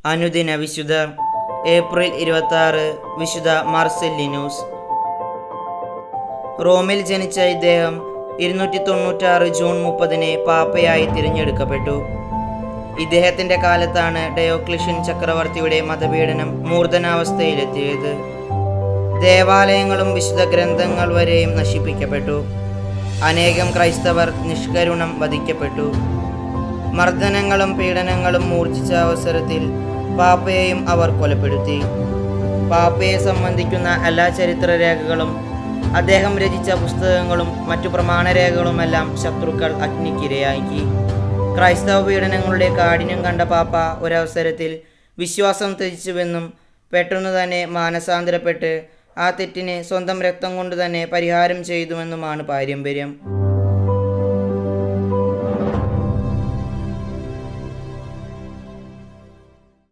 അനുദിന വിശുദ്ധർ. ഏപ്രിൽ 26 വിശുദ്ധ മാർസെല്ലിനൂസ്. റോമിൽ ജനിച്ച ഇദ്ദേഹം 296 ജൂൺ 30 പാപ്പയായി തിരഞ്ഞെടുക്കപ്പെട്ടു. ഇദ്ദേഹത്തിൻ്റെ കാലത്താണ് ഡയോക്ലിഷ്യൻ ചക്രവർത്തിയുടെ മതപീഡനം മൂർധനാവസ്ഥയിലെത്തിയത്. ദേവാലയങ്ങളും വിശുദ്ധ ഗ്രന്ഥങ്ങൾ വരെയും നശിപ്പിക്കപ്പെട്ടു. അനേകം ക്രൈസ്തവർ നിഷ്കരുണം വധിക്കപ്പെട്ടു. മർദ്ദനങ്ങളും പീഡനങ്ങളും മൂർച്ഛിച്ച അവസരത്തിൽ പാപ്പയെയും അവർ കൊലപ്പെടുത്തി. പാപ്പയെ സംബന്ധിക്കുന്ന എല്ലാ ചരിത്രരേഖകളും അദ്ദേഹം രചിച്ച പുസ്തകങ്ങളും മറ്റു പ്രമാണരേഖകളുമെല്ലാം ശത്രുക്കൾ അഗ്നിക്കിരയാക്കി. ക്രൈസ്തവ പീഡനങ്ങളുടെ കാഠിന്യം കണ്ട പാപ്പ ഒരവസരത്തിൽ വിശ്വാസം ത്യജിച്ചുവെന്നും പെട്ടെന്ന് തന്നെ മാനസാന്തരപ്പെട്ട് ആ തെറ്റിന് സ്വന്തം രക്തം കൊണ്ട് തന്നെ പരിഹാരം ചെയ്തുവെന്നുമാണ് പാരമ്പര്യം.